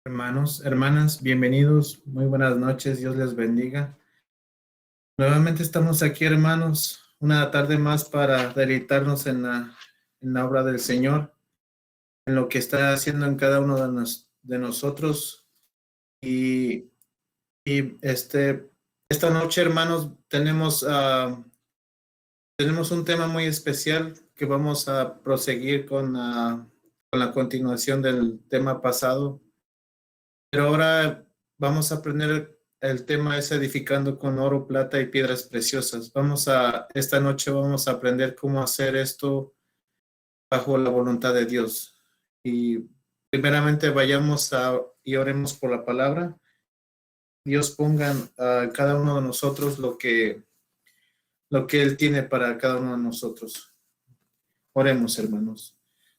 Hermanos, hermanas, bienvenidos, muy buenas noches, Dios les bendiga. Nuevamente estamos aquí, hermanos, una tarde más para deleitarnos en la obra del Señor, en lo que está haciendo en cada uno de nosotros. Y, y esta noche, hermanos, tenemos un tema muy especial que vamos a proseguir con la continuación del tema pasado. Pero ahora vamos a aprender el tema es edificando con oro, plata y piedras preciosas. Esta noche vamos a aprender cómo hacer esto bajo la voluntad de Dios. Y primeramente y oremos por la palabra. Dios ponga a cada uno de nosotros lo que Él tiene para cada uno de nosotros. Oremos, hermanos.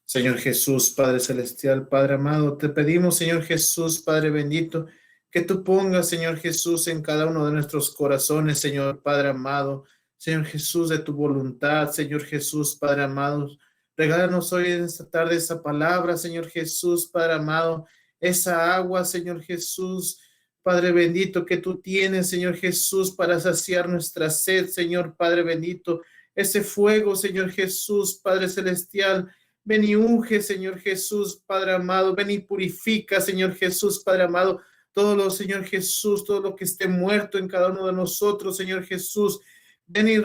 Señor Jesús, Padre Celestial, Padre amado, te pedimos, Señor Jesús, Padre bendito, que tú pongas, Señor Jesús, en cada uno de nuestros corazones, Señor Padre amado, Señor Jesús, de tu voluntad, Señor Jesús, Padre amado. Regálanos hoy en esta tarde esa palabra, Señor Jesús, Padre amado, esa agua, Señor Jesús, Padre bendito, que tú tienes, Señor Jesús, para saciar nuestra sed, Señor Padre bendito, ese fuego, Señor Jesús, Padre Celestial. Ven y unge, Señor Jesús, Padre amado. Ven y purifica, Señor Jesús, Padre amado. Señor Jesús, todo lo que esté muerto en cada uno de nosotros, Señor Jesús. Ven y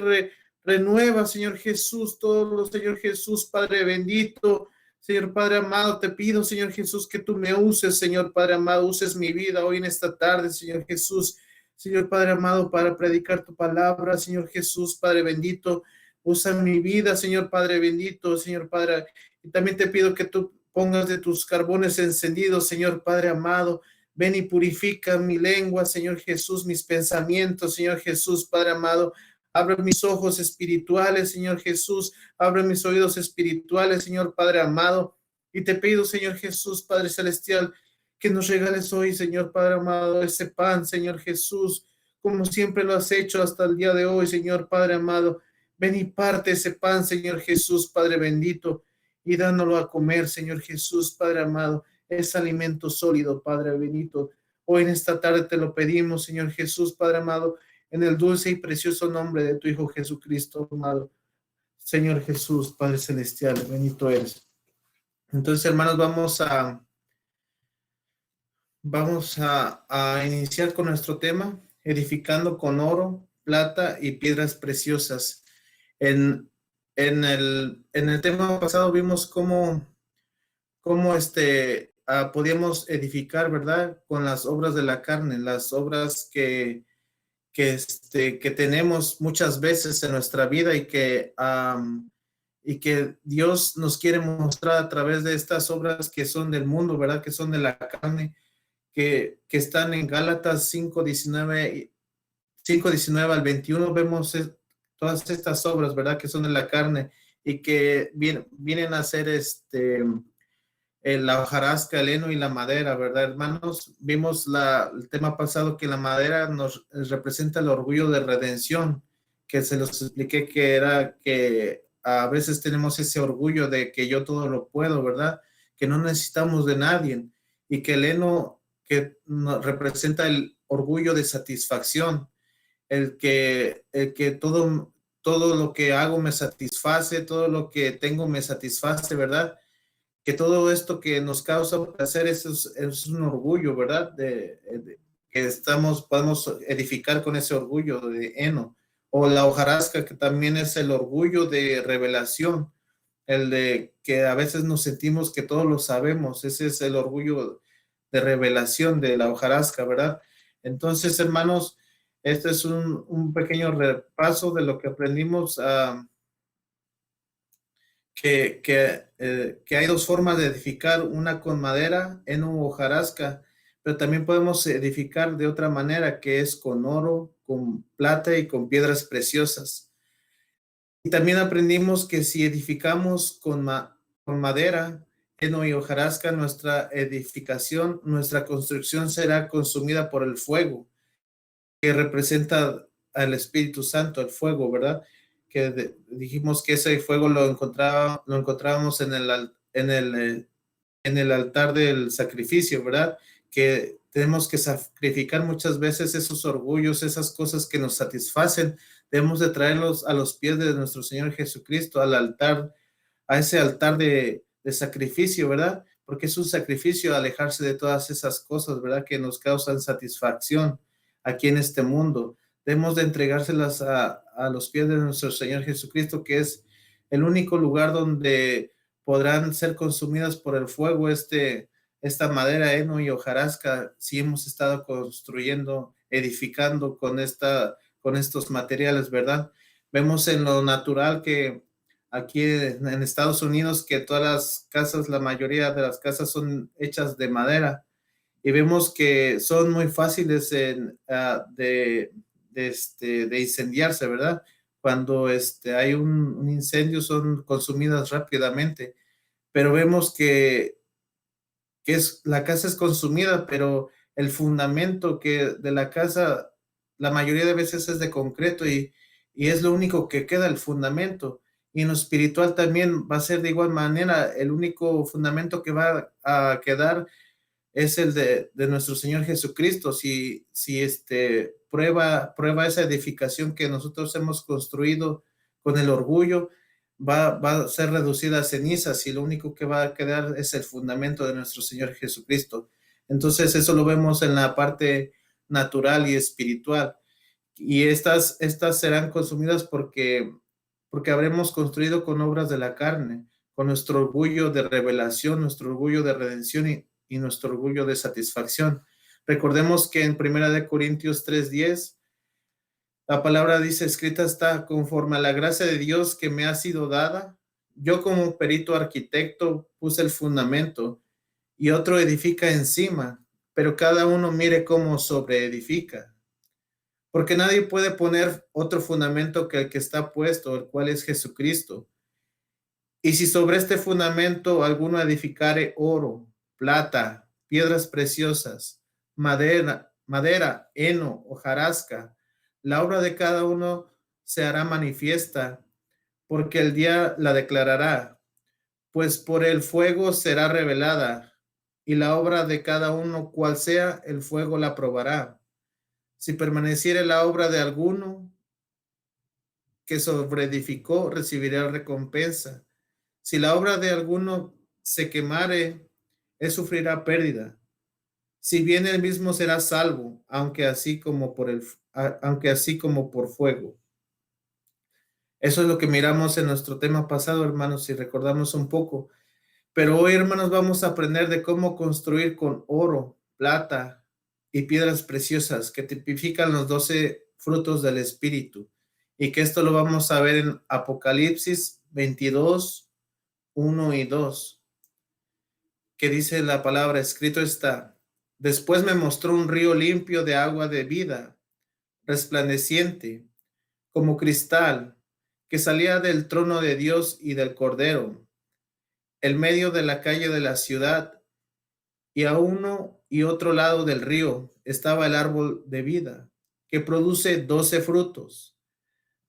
renueva, Señor Jesús, todo lo, Señor Jesús, Padre bendito. Señor Padre amado, te pido, Señor Jesús, que tú me uses, Señor Padre amado, uses mi vida hoy en esta tarde, Señor Jesús. Señor Padre amado, para predicar tu palabra, Señor Jesús, Padre bendito. Usa mi vida, Señor Padre bendito, Señor Padre. Y también te pido que tú pongas de tus carbones encendidos, Señor Padre amado. Ven y purifica mi lengua, Señor Jesús, mis pensamientos, Señor Jesús, Padre amado. Abre mis ojos espirituales, Señor Jesús. Abre mis oídos espirituales, Señor Padre amado. Y te pido, Señor Jesús, Padre Celestial, que nos regales hoy, Señor Padre amado, ese pan, Señor Jesús, como siempre lo has hecho hasta el día de hoy, Señor Padre amado. Ven y parte ese pan, Señor Jesús, Padre bendito, y dándolo a comer, Señor Jesús, Padre amado, es alimento sólido, Padre bendito. Hoy en esta tarde te lo pedimos, Señor Jesús, Padre amado, en el dulce y precioso nombre de tu Hijo Jesucristo, amado. Señor Jesús, Padre Celestial, bendito eres. Entonces, hermanos, vamos a iniciar con nuestro tema, edificando con oro, plata y piedras preciosas. En, en el tema pasado vimos cómo podíamos edificar, ¿verdad? Con las obras de la carne, las obras que tenemos muchas veces en nuestra vida y que Dios nos quiere mostrar a través de estas obras que son del mundo, ¿verdad? Que son de la carne, que están en Gálatas 5:19 al 21. Vemos todas estas obras, ¿verdad? Que son de la carne y que vienen a ser la hojarasca, el heno y la madera, ¿verdad, hermanos? Vimos el tema pasado que la madera nos representa el orgullo de redención, que se los expliqué que era que a veces tenemos ese orgullo de que yo todo lo puedo, ¿verdad? Que no necesitamos de nadie, y que el heno que nos representa el orgullo de satisfacción, el que todo lo que hago me satisface, todo lo que tengo me satisface, ¿verdad? Que todo esto que nos causa placer es un orgullo, ¿verdad? Que podemos edificar con ese orgullo de heno. O la hojarasca, que también es el orgullo de revelación, el de que a veces nos sentimos que todo lo sabemos. Ese es el orgullo de revelación de la hojarasca, ¿verdad? Entonces, hermanos, este es un pequeño repaso de lo que aprendimos que hay dos formas de edificar, una con madera, heno o hojarasca, pero también podemos edificar de otra manera, que es con oro, con plata y con piedras preciosas. Y también aprendimos que si edificamos con madera, heno y hojarasca, nuestra edificación, nuestra construcción será consumida por el fuego, que representa al Espíritu Santo, el fuego, ¿verdad? Que dijimos que ese fuego lo encontrábamos en el altar del sacrificio, ¿verdad? que tenemos que sacrificar muchas veces esos orgullos, esas cosas que nos satisfacen. Debemos de traerlos a los pies de nuestro Señor Jesucristo, al altar, a ese altar de sacrificio, ¿verdad? Porque es un sacrificio alejarse de todas esas cosas, ¿verdad? Que nos causan satisfacción aquí en este mundo. Debemos de entregárselas a los pies de nuestro Señor Jesucristo, que es el único lugar donde podrán ser consumidas por el fuego esta madera, heno y hojarasca, si hemos estado construyendo, edificando con estos materiales, ¿verdad? Vemos en lo natural que aquí en Estados Unidos que todas las casas, la mayoría de las casas son hechas de madera y vemos que son muy fáciles de incendiarse, ¿verdad? Cuando hay un incendio son consumidas rápidamente, pero vemos que la casa es consumida, pero el fundamento de la casa la mayoría de veces es de concreto y es lo único que queda, el fundamento. Y en lo espiritual también va a ser de igual manera, el único fundamento que va a quedar es el de nuestro Señor Jesucristo. Si prueba esa edificación que nosotros hemos construido con el orgullo, va a ser reducida a cenizas y lo único que va a quedar es el fundamento de nuestro Señor Jesucristo. Entonces eso lo vemos en la parte natural y espiritual. Y estas serán consumidas porque habremos construido con obras de la carne, con nuestro orgullo de revelación, nuestro orgullo de redención y nuestro orgullo de satisfacción. Recordemos que en 1 Corintios 3:10, la palabra dice, escrita está, conforme a la gracia de Dios que me ha sido dada, yo como perito arquitecto puse el fundamento y otro edifica encima, pero cada uno mire cómo sobreedifica. Porque nadie puede poner otro fundamento que el que está puesto, el cual es Jesucristo. Y si sobre este fundamento alguno edificare oro, plata, piedras preciosas, madera, heno, hojarasca, la obra de cada uno se hará manifiesta, porque el día la declarará, pues por el fuego será revelada, y la obra de cada uno, cual sea, el fuego la probará. Si permaneciere la obra de alguno que sobreedificó, recibirá recompensa. Si la obra de alguno se quemare, él sufrirá pérdida. Si bien él mismo será salvo, aunque así como por fuego. Eso es lo que miramos en nuestro tema pasado, hermanos, si recordamos un poco. Pero hoy, hermanos, vamos a aprender de cómo construir con oro, plata y piedras preciosas que tipifican los 12 frutos del Espíritu. Y que esto lo vamos a ver en Apocalipsis 22, 1 y 2, que dice la palabra, escrito está, después me mostró un río limpio de agua de vida, resplandeciente, como cristal, que salía del trono de Dios y del Cordero, en medio de la calle de la ciudad, y a uno y otro lado del río estaba el árbol de vida, que produce 12 frutos,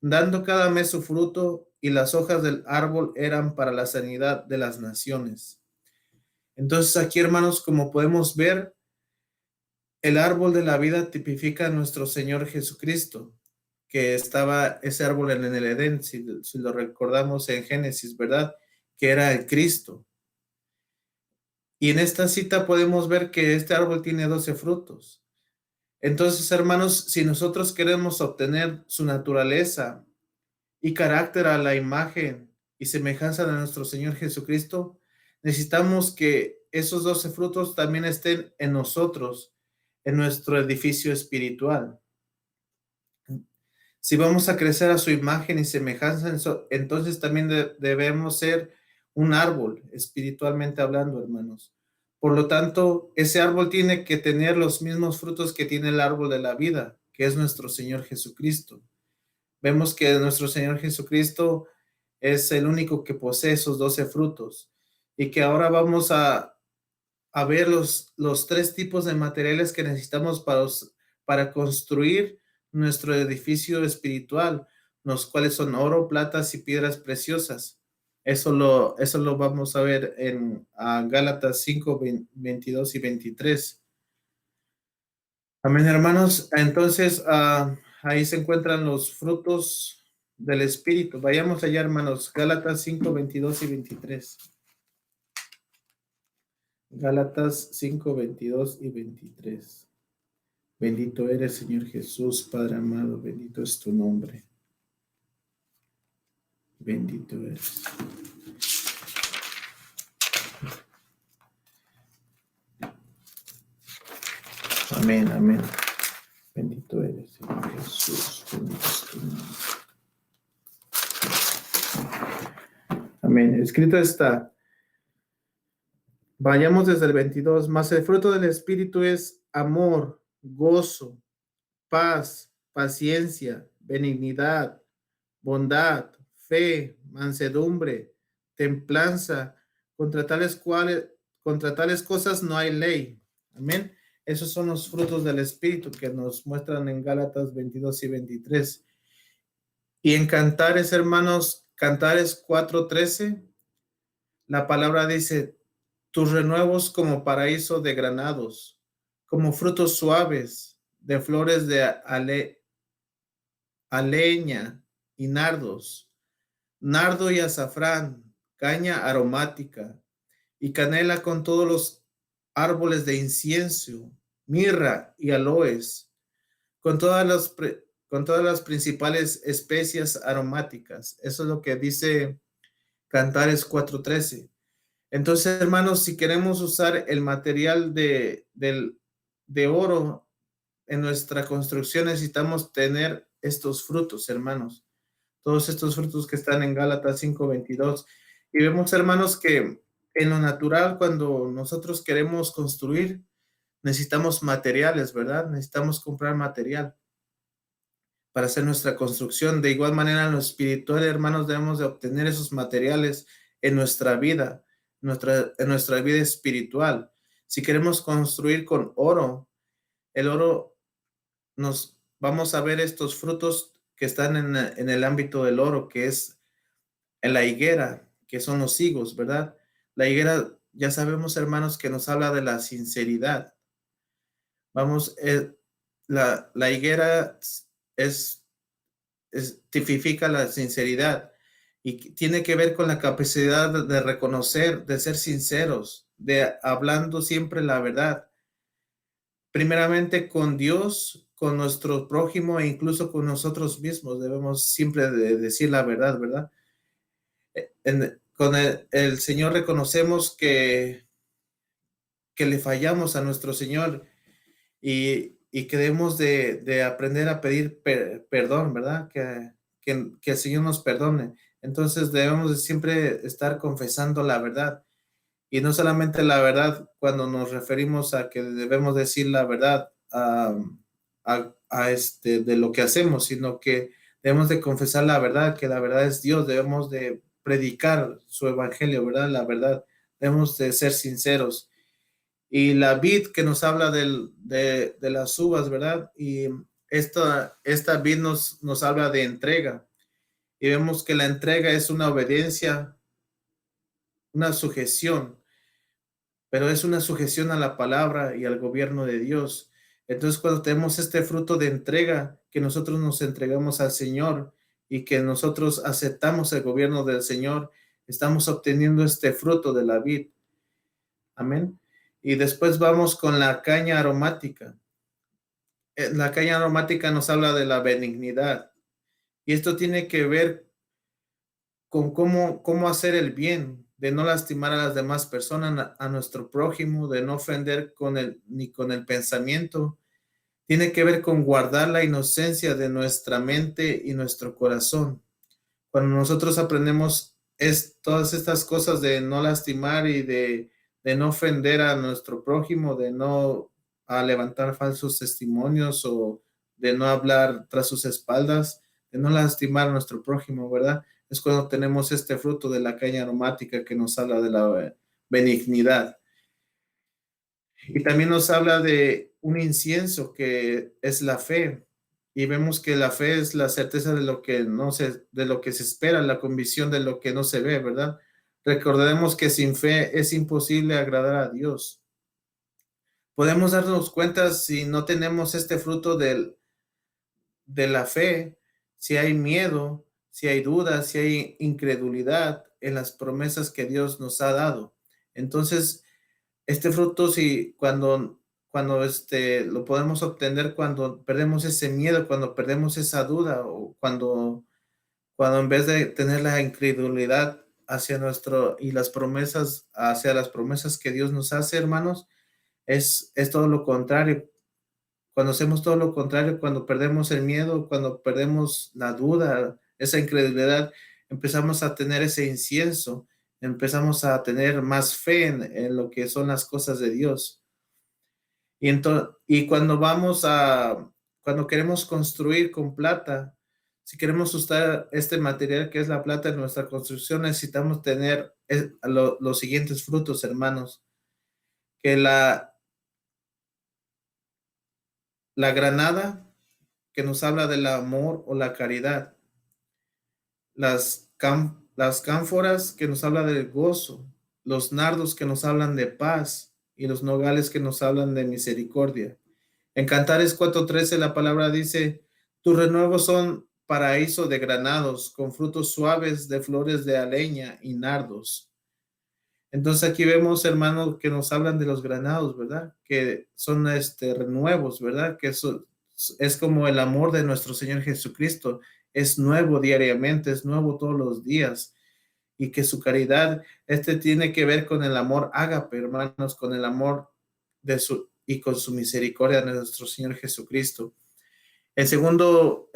dando cada mes su fruto, y las hojas del árbol eran para la sanidad de las naciones. Entonces aquí, hermanos, como podemos ver, el árbol de la vida tipifica a nuestro Señor Jesucristo, que estaba ese árbol en el Edén, si lo recordamos en Génesis, ¿verdad? Que era el Cristo. Y en esta cita podemos ver que este árbol tiene 12 frutos. Entonces, hermanos, si nosotros queremos obtener su naturaleza y carácter a la imagen y semejanza de nuestro Señor Jesucristo, necesitamos que esos 12 frutos también estén en nosotros, en nuestro edificio espiritual. Si vamos a crecer a su imagen y semejanza, entonces también debemos ser un árbol, espiritualmente hablando, hermanos. Por lo tanto, ese árbol tiene que tener los mismos frutos que tiene el árbol de la vida, que es nuestro Señor Jesucristo. Vemos que nuestro Señor Jesucristo es el único que posee esos 12 frutos y que ahora vamos a ver los 3 tipos de materiales que necesitamos para construir nuestro edificio espiritual, los cuales son oro, platas y piedras preciosas. Eso lo vamos a ver en Gálatas 5, 22 y 23. Amén, hermanos. Entonces, ahí se encuentran los frutos del Espíritu. Vayamos allá, hermanos. Gálatas 5, 22 y 23. Gálatas 5, 22 y 23. Bendito eres, Señor Jesús, Padre amado. Bendito es tu nombre. Bendito eres. Amén, amén. Bendito eres, Señor Jesús. Bendito es tu nombre. Amén. Escrito está. Vayamos desde el 22. Mas el fruto del Espíritu es amor, gozo, paz, paciencia, benignidad, bondad, fe, mansedumbre, templanza. Contra tales cosas no hay ley. Amén. Esos son los frutos del Espíritu que nos muestran en Gálatas 22 y 23. Y en Cantares, hermanos, Cantares 4:13, la palabra dice, tus renuevos como paraíso de granados, como frutos suaves de flores de aleña y nardos, nardo y azafrán, caña aromática y canela con todos los árboles de incienso, mirra y aloes, con todas las principales especias aromáticas. Eso es lo que dice Cantares 4:13. Entonces, hermanos, si queremos usar el material de oro en nuestra construcción, necesitamos tener estos frutos, hermanos. Todos estos frutos que están en Gálatas 5:22. Y vemos, hermanos, que en lo natural, cuando nosotros queremos construir, necesitamos materiales, ¿verdad? Necesitamos comprar material para hacer nuestra construcción. De igual manera, en lo espiritual, hermanos, debemos de obtener esos materiales en nuestra vida, en nuestra vida espiritual. Si queremos construir con oro, el oro nos vamos a ver estos frutos que están en el ámbito del oro, que es en la higuera, que son los higos, ¿verdad? La higuera, ya sabemos, hermanos, que nos habla de la sinceridad. Vamos, la higuera tipifica la sinceridad y tiene que ver con la capacidad de reconocer, de ser sinceros, de hablando siempre la verdad. Primeramente con Dios, con nuestro prójimo e incluso con nosotros mismos. Debemos siempre de decir la verdad, ¿verdad? Con el Señor reconocemos que le fallamos a nuestro Señor y que debemos de aprender a pedir perdón, ¿verdad? Que el Señor nos perdone. Entonces debemos de siempre estar confesando la verdad. Y no solamente la verdad cuando nos referimos a que debemos decir la verdad de lo que hacemos, sino que debemos de confesar la verdad, que la verdad es Dios. Debemos de predicar su evangelio, ¿verdad? La verdad. Debemos de ser sinceros. Y la vid que nos habla de las uvas, ¿verdad? Y esta vid nos habla de entrega. Y vemos que la entrega es una obediencia, una sujeción, pero es una sujeción a la palabra y al gobierno de Dios. Entonces, cuando tenemos este fruto de entrega, que nosotros nos entregamos al Señor y que nosotros aceptamos el gobierno del Señor, estamos obteniendo este fruto de la vid. Amén. Y después vamos con la caña aromática. La caña aromática nos habla de la benignidad. Y esto tiene que ver con cómo hacer el bien, de no lastimar a las demás personas, a nuestro prójimo, de no ofender ni con el pensamiento. Tiene que ver con guardar la inocencia de nuestra mente y nuestro corazón. Cuando nosotros aprendemos todas estas cosas de no lastimar y de no ofender a nuestro prójimo, de no levantar falsos testimonios o de no hablar tras sus espaldas, de no lastimar a nuestro prójimo, ¿verdad? Es cuando tenemos este fruto de la caña aromática que nos habla de la benignidad. Y también nos habla de un incienso que es la fe. Y vemos que la fe es la certeza de lo que de lo que se espera, la convicción de lo que no se ve, ¿verdad? Recordemos que sin fe es imposible agradar a Dios. Podemos darnos cuenta si no tenemos este fruto de la fe, si hay miedo, si hay dudas, si hay incredulidad en las promesas que Dios nos ha dado. Entonces, este fruto, si cuando lo podemos obtener cuando perdemos ese miedo, cuando perdemos esa duda, o cuando en vez de tener la incredulidad hacia y las promesas, hacia las promesas que Dios nos hace, hermanos, es todo lo contrario. Cuando hacemos todo lo contrario, cuando perdemos el miedo, cuando perdemos la duda, esa incredulidad, empezamos a tener ese incienso, empezamos a tener más fe en lo que son las cosas de Dios. Y cuando queremos construir con plata, si queremos usar este material que es la plata en nuestra construcción, necesitamos tener los siguientes frutos, hermanos, que la granada, que nos habla del amor o la caridad, las cánforas, que nos habla del gozo, los nardos, que nos hablan de paz, y los nogales, que nos hablan de misericordia. En Cantares 4:13 la palabra dice: tus renuevos son paraíso de granados, con frutos suaves de flores de aleña y nardos. Entonces aquí vemos, hermanos, que nos hablan de los granados, ¿verdad? Que son renuevos, ¿verdad? Que eso es como el amor de nuestro Señor Jesucristo. Es nuevo diariamente, es nuevo todos los días. Y que su caridad, tiene que ver con el amor ágape, hermanos, con el amor y con su misericordia de nuestro Señor Jesucristo. El segundo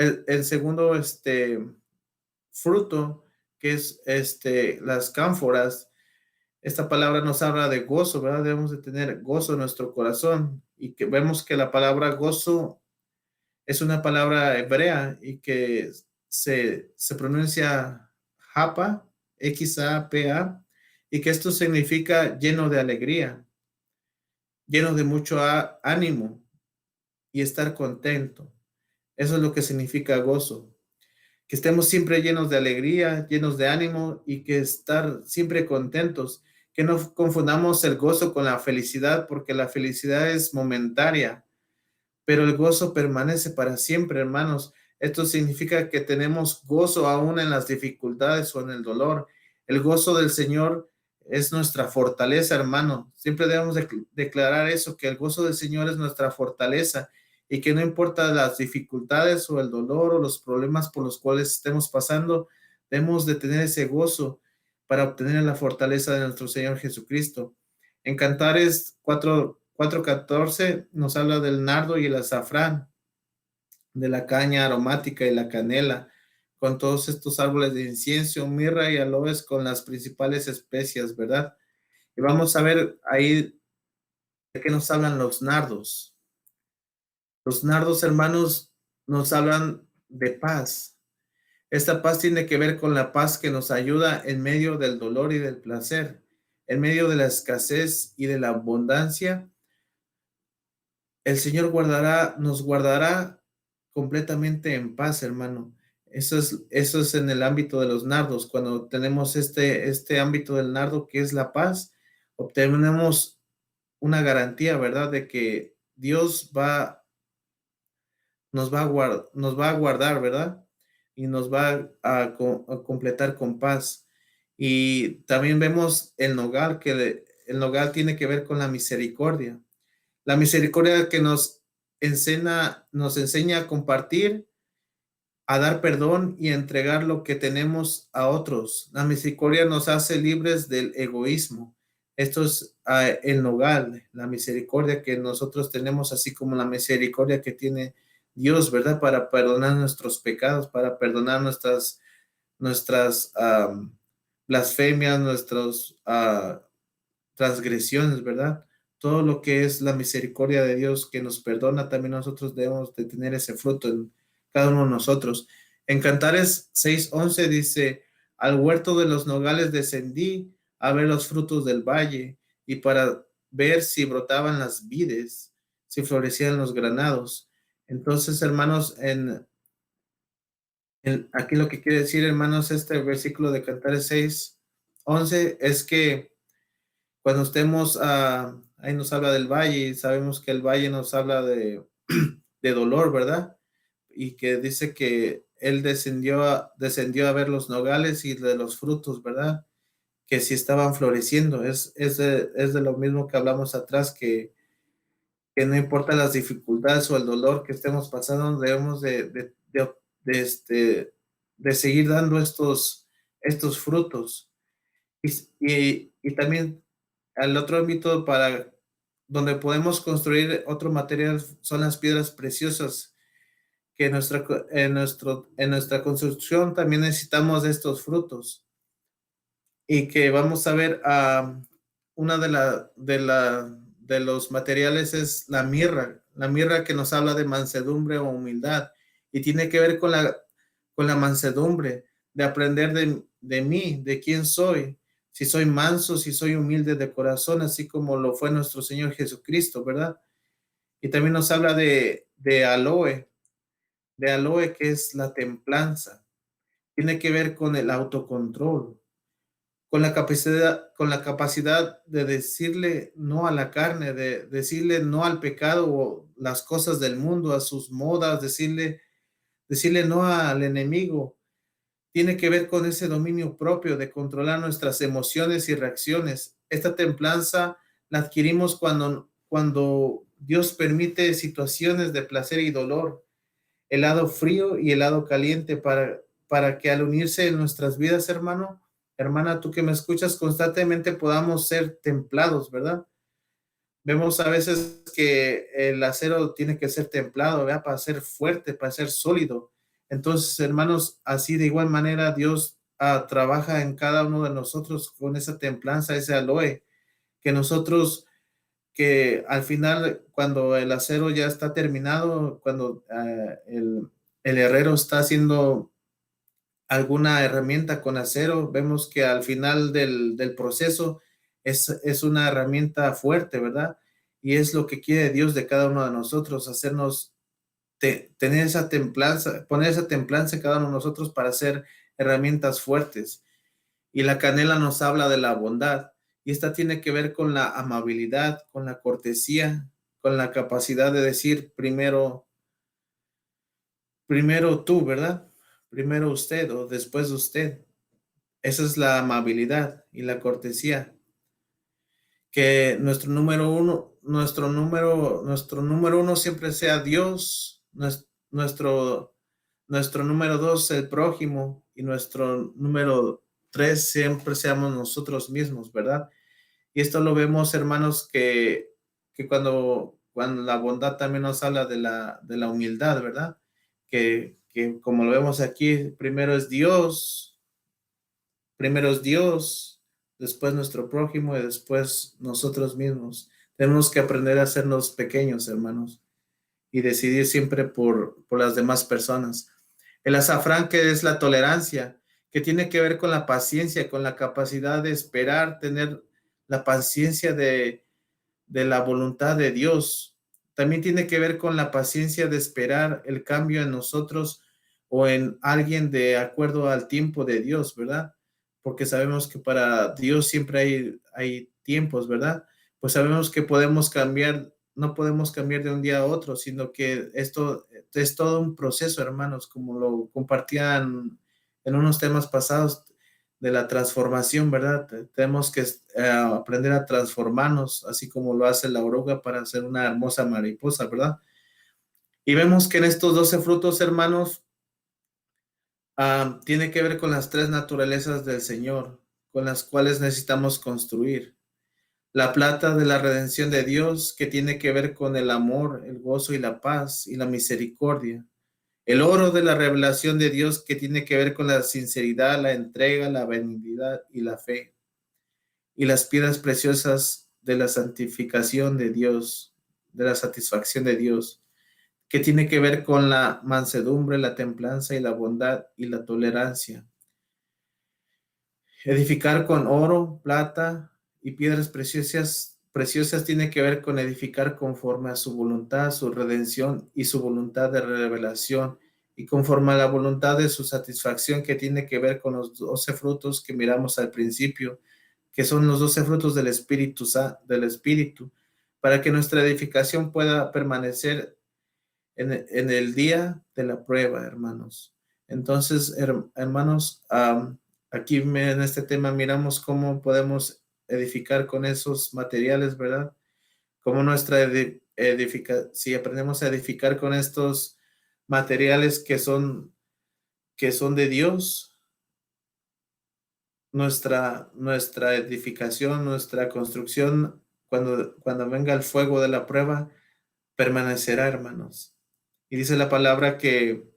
fruto, que es las cánforas. Esta palabra nos habla de gozo, ¿verdad? Debemos de tener gozo en nuestro corazón, y que vemos que la palabra gozo es una palabra hebrea y que se pronuncia japa, X-A-P-A, y que esto significa lleno de alegría, lleno de mucho ánimo y estar contento. Eso es lo que significa gozo. Que estemos siempre llenos de alegría, llenos de ánimo, y que estar siempre contentos. Que no confundamos el gozo con la felicidad, porque la felicidad es momentaria, pero el gozo permanece para siempre, hermanos. Esto significa que tenemos gozo aún en las dificultades o en el dolor. El gozo del Señor es nuestra fortaleza, hermano. Siempre debemos declarar eso, que el gozo del Señor es nuestra fortaleza, y que no importa las dificultades o el dolor o los problemas por los cuales estemos pasando, debemos de tener ese gozo para obtener la fortaleza de nuestro Señor Jesucristo. En Cantares 4:14 nos habla del nardo y el azafrán, de la caña aromática y la canela, con todos estos árboles de incienso, mirra y aloes, con las principales especias, ¿verdad? Y vamos a ver ahí de qué nos hablan los nardos. Los nardos, hermanos, nos hablan de paz. Esta paz tiene que ver con la paz que nos ayuda en medio del dolor y del placer, en medio de la escasez y de la abundancia. El Señor nos guardará completamente en paz, hermano. Eso es en el ámbito de los nardos. Cuando tenemos este ámbito del nardo, que es la paz, obtenemos una garantía, ¿verdad? De que Dios nos va a guardar, ¿verdad? Y nos va a completar con paz. Y también vemos el nogal, que el nogal tiene que ver con la misericordia. La misericordia que nos enseña a compartir, a dar perdón y a entregar lo que tenemos a otros. La misericordia nos hace libres del egoísmo. Esto es el nogal, la misericordia que nosotros tenemos, así como la misericordia que tiene Dios, ¿verdad? Para perdonar nuestros pecados, para perdonar nuestras blasfemias, nuestras transgresiones, ¿verdad? Todo lo que es la misericordia de Dios que nos perdona, también nosotros debemos de tener ese fruto en cada uno de nosotros. En Cantares 6:11 dice: al huerto de los nogales descendí a ver los frutos del valle, y para ver si brotaban las vides, si florecían los granados. Entonces, hermanos, aquí lo que quiere decir, hermanos, este versículo de Cantares 6:11 es que cuando estemos ahí nos habla del valle y sabemos que el valle nos habla de dolor, ¿verdad? Y que dice que él descendió a ver los nogales y de los frutos, ¿verdad? Que sí estaban floreciendo. Es de lo mismo que hablamos atrás, que no importa las dificultades o el dolor que estemos pasando, debemos de seguir dando estos frutos. Y también al otro ámbito para donde podemos construir otro material son las piedras preciosas, que en nuestra construcción también necesitamos de estos frutos. Y que vamos a ver, una de los materiales es la mirra que nos habla de mansedumbre o humildad, y tiene que ver con la mansedumbre, de aprender de mí, de quién soy, si soy manso, si soy humilde de corazón, así como lo fue nuestro Señor Jesucristo, ¿verdad? Y también nos habla de aloe, que es la templanza, tiene que ver con el autocontrol, con la capacidad de decirle no a la carne, de decirle no al pecado o las cosas del mundo, a sus modas, decirle no al enemigo. Tiene que ver con ese dominio propio de controlar nuestras emociones y reacciones. Esta templanza la adquirimos cuando Dios permite situaciones de placer y dolor, el lado frío y el lado caliente, para que al unirse en nuestras vidas, hermana, tú que me escuchas, constantemente podamos ser templados, ¿verdad? Vemos a veces que el acero tiene que ser templado, ¿verdad? Para ser fuerte, para ser sólido. Entonces, hermanos, así de igual manera Dios trabaja en cada uno de nosotros con esa templanza, ese aloe, que nosotros, que al final, cuando el acero ya está terminado, cuando el herrero está haciendo alguna herramienta con acero, vemos que al final del proceso es una herramienta fuerte, ¿verdad? Y es lo que quiere Dios de cada uno de nosotros, hacernos tener esa templanza, poner esa templanza en cada uno de nosotros para hacer herramientas fuertes. Y la canela nos habla de la bondad, y esta tiene que ver con la amabilidad, con la cortesía, con la capacidad de decir primero tú, ¿verdad? Primero usted o después usted. Esa es la amabilidad y la cortesía. Que nuestro número uno siempre sea Dios, nuestro número dos el prójimo, y nuestro número tres siempre seamos nosotros mismos, ¿verdad? Y esto lo vemos, hermanos, que cuando la bondad también nos habla de la humildad, ¿verdad? Que como lo vemos aquí, primero es Dios, después nuestro prójimo y después nosotros mismos. Tenemos que aprender a hacernos pequeños, hermanos, y decidir siempre por las demás personas. El azafrán, que es la tolerancia, que tiene que ver con la paciencia, con la capacidad de esperar, tener la paciencia de la voluntad de Dios. También tiene que ver con la paciencia de esperar el cambio en nosotros o en alguien de acuerdo al tiempo de Dios, ¿verdad? Porque sabemos que para Dios siempre hay tiempos, ¿verdad? Pues sabemos que podemos cambiar, no podemos cambiar de un día a otro, sino que esto es todo un proceso, hermanos, como lo compartían en unos temas pasados de la transformación, ¿verdad? Tenemos que aprender a transformarnos, así como lo hace la oruga para ser una hermosa mariposa, ¿verdad? Y vemos que en estos 12 frutos, hermanos, tiene que ver con las tres naturalezas del Señor, con las cuales necesitamos construir. La plata de la redención de Dios, que tiene que ver con el amor, el gozo y la paz y la misericordia. El oro de la revelación de Dios, que tiene que ver con la sinceridad, la entrega, la benignidad y la fe. Y las piedras preciosas de la santificación de Dios, de la satisfacción de Dios, que tiene que ver con la mansedumbre, la templanza y la bondad y la tolerancia. Edificar con oro, plata y piedras preciosas tiene que ver con edificar conforme a su voluntad, su redención y su voluntad de revelación, y conforme a la voluntad de su satisfacción, que tiene que ver con los 12 frutos que miramos al principio, que son los 12 frutos del Espíritu, para que nuestra edificación pueda permanecer en el día de la prueba, hermanos. Entonces, hermanos, aquí en este tema miramos cómo podemos edificar con esos materiales, ¿verdad? Cómo si aprendemos a edificar con estos materiales que son de Dios, nuestra edificación, nuestra construcción, cuando venga el fuego de la prueba, permanecerá, hermanos. Y dice la palabra que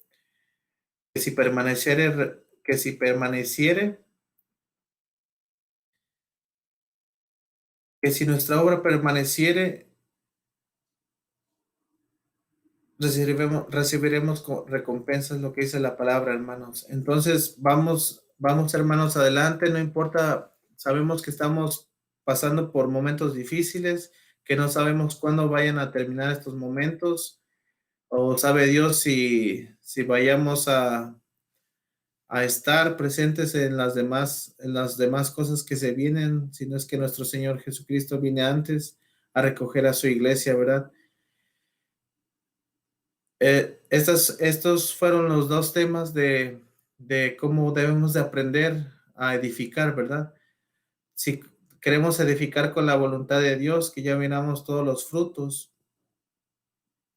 si permaneciere, que si nuestra obra permaneciere, recibiremos recompensas, lo que dice la palabra, hermanos. Entonces, vamos, hermanos, adelante, no importa, sabemos que estamos pasando por momentos difíciles, que no sabemos cuándo vayan a terminar estos momentos, o sabe Dios si vayamos a estar presentes en las demás cosas que se vienen, si no es que nuestro Señor Jesucristo viene antes a recoger a su iglesia, ¿verdad? Estos fueron los dos temas de cómo debemos de aprender a edificar, ¿verdad? Si queremos edificar con la voluntad de Dios, que ya miramos todos los frutos,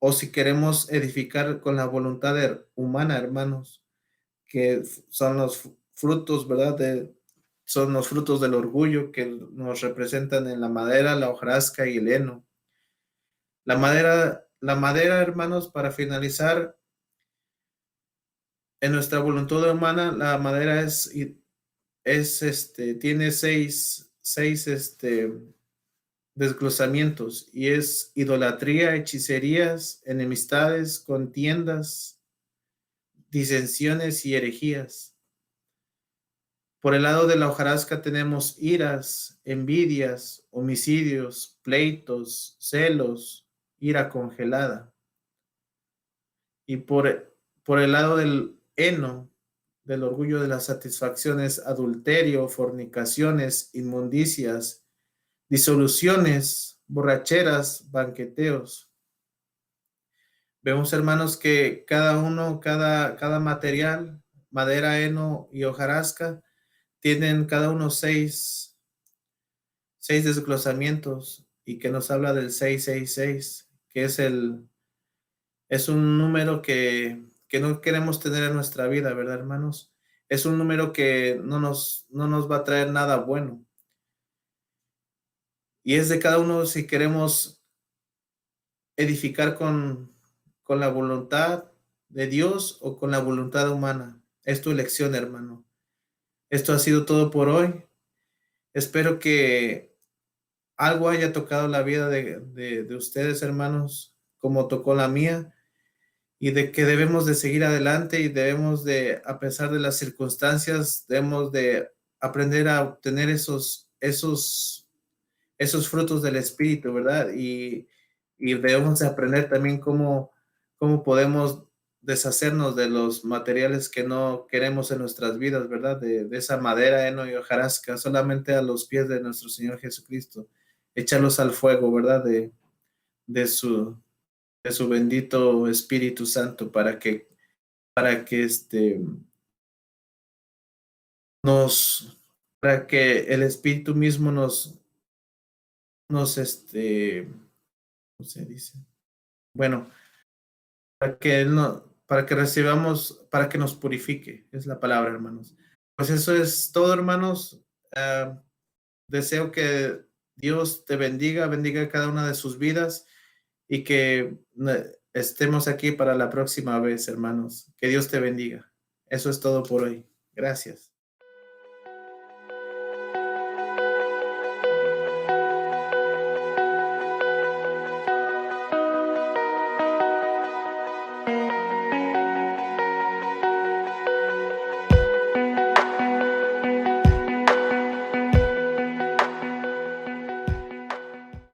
o si queremos edificar con la voluntad humana, hermanos, que son los frutos, ¿verdad? Son los frutos del orgullo que nos representan en la madera, la hojarasca y el heno. La madera, hermanos, para finalizar, en nuestra voluntad humana, la madera tiene seis desglosamientos y es idolatría, hechicerías, enemistades, contiendas, disensiones y herejías. Por el lado de la hojarasca tenemos iras, envidias, homicidios, pleitos, celos, ira congelada. Y por el lado del heno, del orgullo de las satisfacciones, adulterio, fornicaciones, inmundicias, disoluciones, borracheras, banqueteos. Vemos, hermanos, que cada material, madera, heno y hojarasca, tienen cada uno seis desglosamientos y que nos habla del 666, que es un número que no queremos tener en nuestra vida, ¿verdad, hermanos? Es un número que no nos va a traer nada bueno. Y es de cada uno si queremos edificar con la voluntad de Dios o con la voluntad humana. Es tu elección, hermano. Esto ha sido todo por hoy. Espero que algo haya tocado la vida de ustedes, hermanos, como tocó la mía, y de que debemos de seguir adelante y debemos de, a pesar de las circunstancias, debemos de aprender a obtener esos frutos del Espíritu, ¿verdad? Y debemos de aprender también cómo podemos deshacernos de los materiales que no queremos en nuestras vidas, ¿verdad? De esa madera, heno y hojarasca, solamente a los pies de nuestro Señor Jesucristo. Echarlos al fuego, ¿verdad? De su bendito Espíritu Santo nos, para que el Espíritu mismo ¿cómo se dice? Bueno, para que recibamos, para que nos purifique, es la palabra, hermanos. Pues eso es todo, hermanos. Deseo que Dios te bendiga cada una de sus vidas y que estemos aquí para la próxima vez, hermanos. Que Dios te bendiga. Eso es todo por hoy. Gracias.